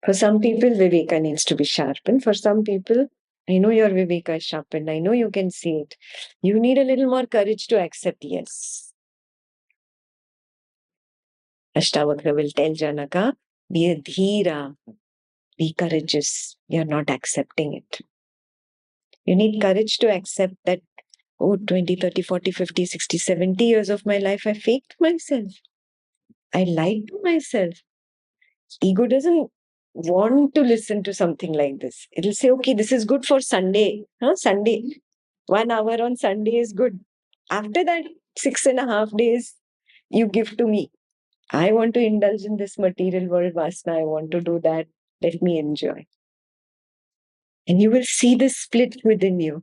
For some people, Viveka needs to be sharpened. For some people, I know your Viveka is sharpened. I know you can see it. You need a little more courage to accept yes. Ashtavakra will tell Janaka, be a dhira, be courageous. You're not accepting it. You need courage to accept that, oh, 20, 30, 40, 50, 60, 70 years of my life, I faked myself. I lied to myself. Ego doesn't want to listen to something like this. It'll say, okay, this is good for Sunday. Sunday. 1 hour on Sunday is good. After that, 6.5 days you give to me. I want to indulge in this material world, Vasna. I want to do that. Let me enjoy. And you will see this split within you.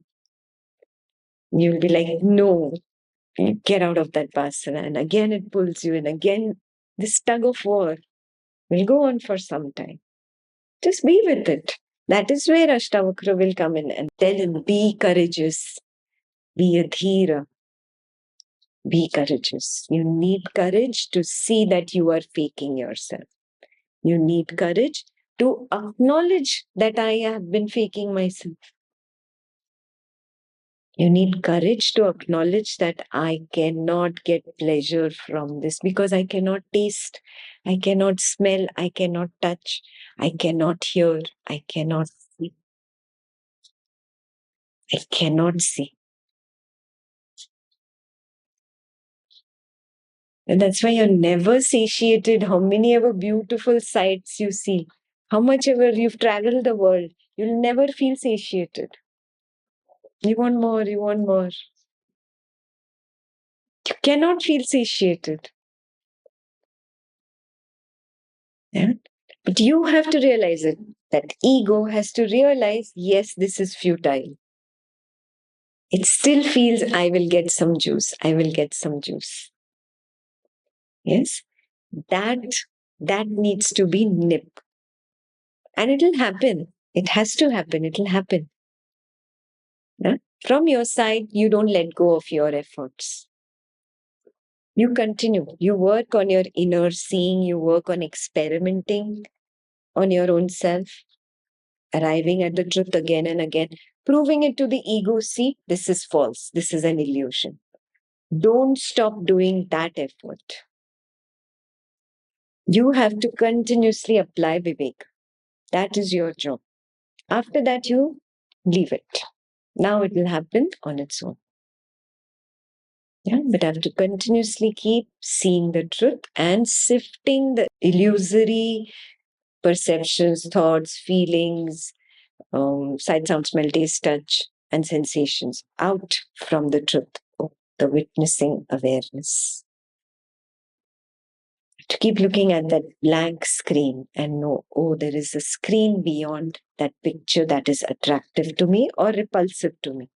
You'll be like, no, get out of that Vasana. And again, it pulls you in. Again, this tug of war will go on for some time. Just be with it. That is where Ashtavakra will come in and tell him, be courageous, be a dhira, be courageous. You need courage to see that you are faking yourself. You need courage to acknowledge that I have been faking myself. You need courage to acknowledge that I cannot get pleasure from this because I cannot taste, I cannot smell, I cannot touch, I cannot hear, I cannot see. I cannot see. And that's why you're never satiated. How many ever beautiful sights you see, how much ever you've traveled the world, you'll never feel satiated. You want more, you want more. You cannot feel satiated. Yeah? But you have to realize it. That ego has to realize, yes, this is futile. It still feels, I will get some juice. I will get some juice. Yes? That needs to be nipped. And it'll happen. It has to happen. It'll happen. Yeah? From your side, you don't let go of your efforts. You continue. You work on your inner seeing. You work on experimenting on your own self, arriving at the truth again and again, proving it to the ego. See, this is false. This is an illusion. Don't stop doing that effort. You have to continuously apply Vivek. That is your job. After that, you leave it. Now it will happen on its own. Yeah, but I have to continuously keep seeing the truth and sifting the illusory perceptions, thoughts, feelings, sight, sound, smell, taste, touch, and sensations out from the truth of the witnessing awareness. To keep looking at that blank screen and know, oh, there is a screen beyond that picture that is attractive to me or repulsive to me.